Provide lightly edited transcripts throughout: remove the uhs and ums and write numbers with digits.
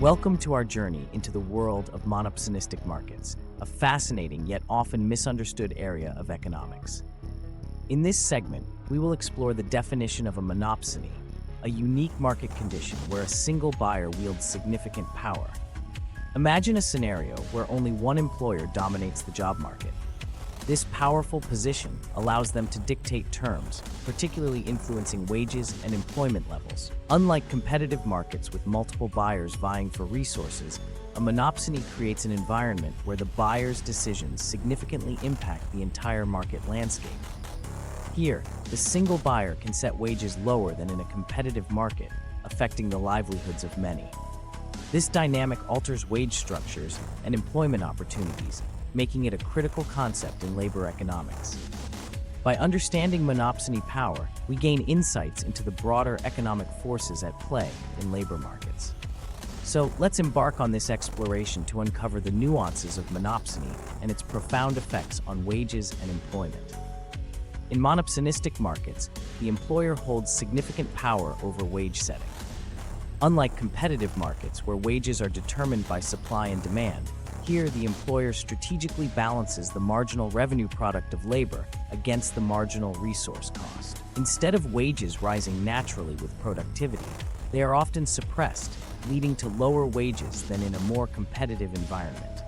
Welcome to our journey into the world of monopsonistic markets, a fascinating yet often misunderstood area of economics. In this segment, we will explore the definition of a monopsony, a unique market condition where a single buyer wields significant power. Imagine a scenario where only one employer dominates the job market. This powerful position allows them to dictate terms, particularly influencing wages and employment levels. Unlike competitive markets with multiple buyers vying for resources, a monopsony creates an environment where the buyer's decisions significantly impact the entire market landscape. Here, the single buyer can set wages lower than in a competitive market, affecting the livelihoods of many. This dynamic alters wage structures and employment opportunities, making it a critical concept in labor economics. By understanding monopsony power, we gain insights into the broader economic forces at play in labor markets. So let's embark on this exploration to uncover the nuances of monopsony and its profound effects on wages and employment. In monopsonistic markets, the employer holds significant power over wage setting. Unlike competitive markets where wages are determined by supply and demand, here, the employer strategically balances the marginal revenue product of labor against the marginal resource cost. Instead of wages rising naturally with productivity, they are often suppressed, leading to lower wages than in a more competitive environment.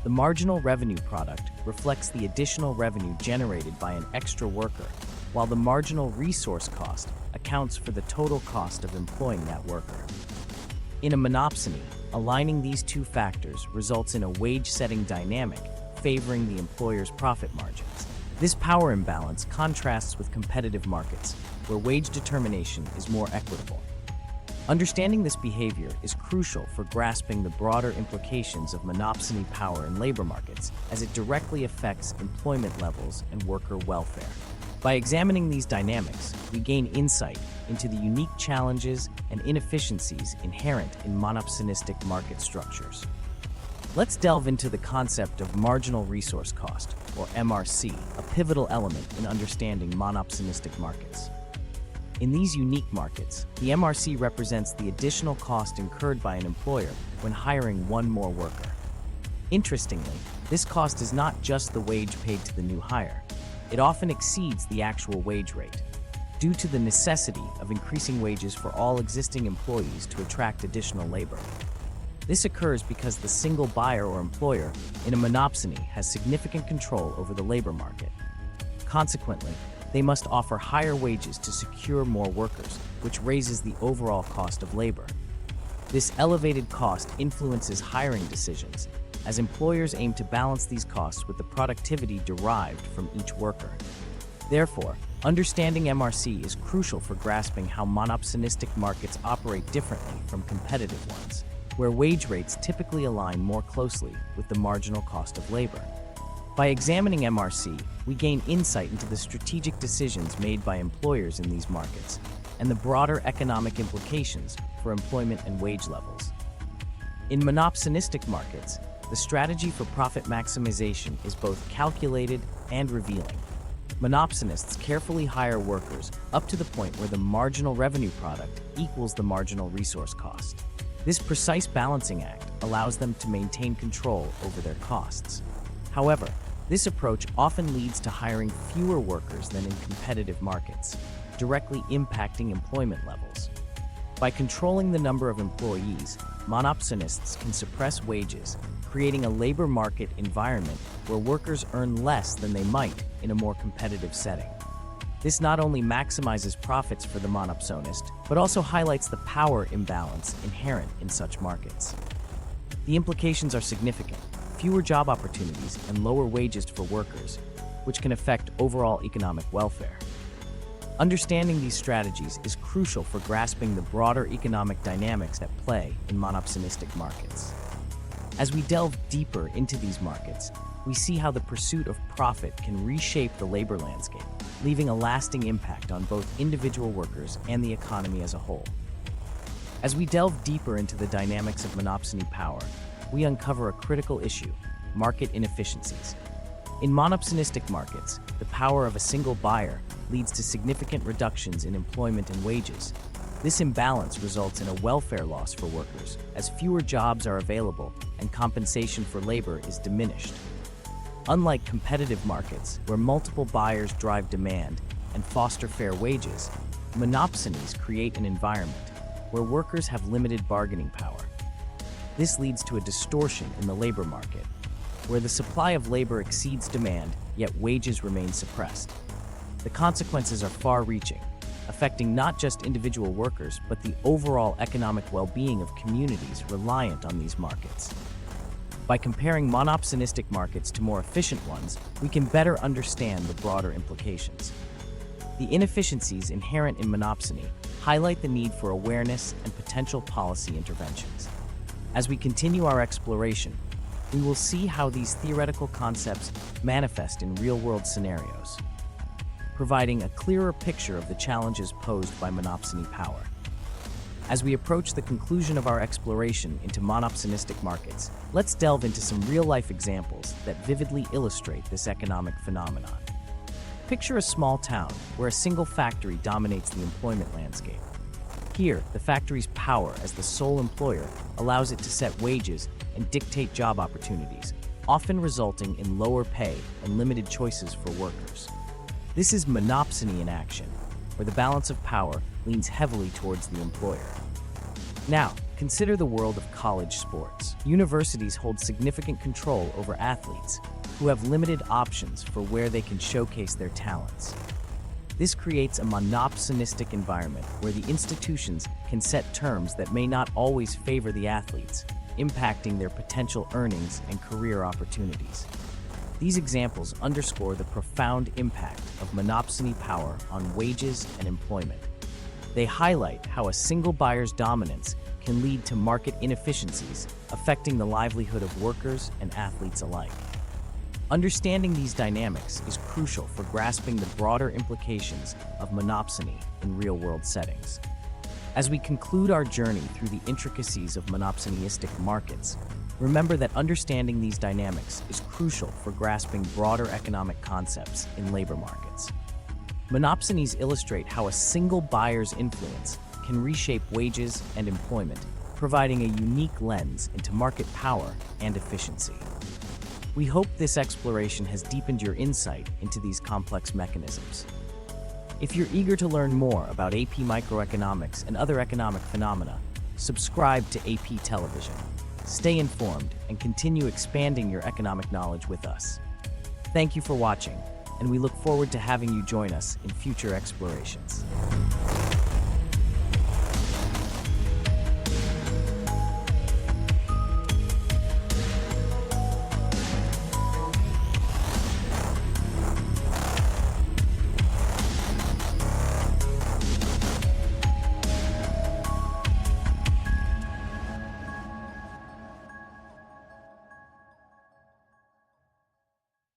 The marginal revenue product reflects the additional revenue generated by an extra worker, while the marginal resource cost accounts for the total cost of employing that worker. In a monopsony, aligning these two factors results in a wage-setting dynamic favoring the employer's profit margins. This power imbalance contrasts with competitive markets, where wage determination is more equitable. Understanding this behavior is crucial for grasping the broader implications of monopsony power in labor markets, as it directly affects employment levels and worker welfare. By examining these dynamics, we gain insight into the unique challenges and inefficiencies inherent in monopsonistic market structures. Let's delve into the concept of marginal resource cost, or MRC, a pivotal element in understanding monopsonistic markets. In these unique markets, the MRC represents the additional cost incurred by an employer when hiring one more worker. Interestingly, this cost is not just the wage paid to the new hire. It often exceeds the actual wage rate, due to the necessity of increasing wages for all existing employees to attract additional labor. This occurs because the single buyer or employer in a monopsony has significant control over the labor market. Consequently, they must offer higher wages to secure more workers, which raises the overall cost of labor. This elevated cost influences hiring decisions, as employers aim to balance these costs with the productivity derived from each worker. Therefore, understanding MRC is crucial for grasping how monopsonistic markets operate differently from competitive ones, where wage rates typically align more closely with the marginal cost of labor. By examining MRC, we gain insight into the strategic decisions made by employers in these markets and the broader economic implications for employment and wage levels. In monopsonistic markets, the strategy for profit maximization is both calculated and revealing. Monopsonists carefully hire workers up to the point where the marginal revenue product equals the marginal resource cost. This precise balancing act allows them to maintain control over their costs. However, this approach often leads to hiring fewer workers than in competitive markets, directly impacting employment levels. By controlling the number of employees, monopsonists can suppress wages, creating a labor market environment where workers earn less than they might in a more competitive setting. This not only maximizes profits for the monopsonist, but also highlights the power imbalance inherent in such markets. The implications are significant: fewer job opportunities and lower wages for workers, which can affect overall economic welfare. Understanding these strategies is crucial for grasping the broader economic dynamics at play in monopsonistic markets. As we delve deeper into these markets, we see how the pursuit of profit can reshape the labor landscape, leaving a lasting impact on both individual workers and the economy as a whole. As we delve deeper into the dynamics of monopsony power, we uncover a critical issue: market inefficiencies. In monopsonistic markets, the power of a single buyer leads to significant reductions in employment and wages. This imbalance results in a welfare loss for workers, as fewer jobs are available and compensation for labor is diminished. Unlike competitive markets, where multiple buyers drive demand and foster fair wages, monopsonies create an environment where workers have limited bargaining power. This leads to a distortion in the labor market, where the supply of labor exceeds demand, yet wages remain suppressed. The consequences are far-reaching, affecting not just individual workers, but the overall economic well-being of communities reliant on these markets. By comparing monopsonistic markets to more efficient ones, we can better understand the broader implications. The inefficiencies inherent in monopsony highlight the need for awareness and potential policy interventions. As we continue our exploration, we will see how these theoretical concepts manifest in real-world scenarios, providing a clearer picture of the challenges posed by monopsony power. As we approach the conclusion of our exploration into monopsonistic markets, let's delve into some real-life examples that vividly illustrate this economic phenomenon. Picture a small town where a single factory dominates the employment landscape. Here, the factory's power as the sole employer allows it to set wages and dictate job opportunities, often resulting in lower pay and limited choices for workers. This is monopsony in action, where the balance of power leans heavily towards the employer. Now, consider the world of college sports. Universities hold significant control over athletes who have limited options for where they can showcase their talents. This creates a monopsonistic environment where the institutions can set terms that may not always favor the athletes, impacting their potential earnings and career opportunities. These examples underscore the profound impact of monopsony power on wages and employment. They highlight how a single buyer's dominance can lead to market inefficiencies, affecting the livelihood of workers and athletes alike. Understanding these dynamics is crucial for grasping the broader implications of monopsony in real-world settings. As we conclude our journey through the intricacies of monopsonistic markets, remember that understanding these dynamics is crucial for grasping broader economic concepts in labor markets. Monopsonies illustrate how a single buyer's influence can reshape wages and employment, providing a unique lens into market power and efficiency. We hope this exploration has deepened your insight into these complex mechanisms. If you're eager to learn more about AP Microeconomics and other economic phenomena, subscribe to AP Television. Stay informed and continue expanding your economic knowledge with us. Thank you for watching, and we look forward to having you join us in future explorations.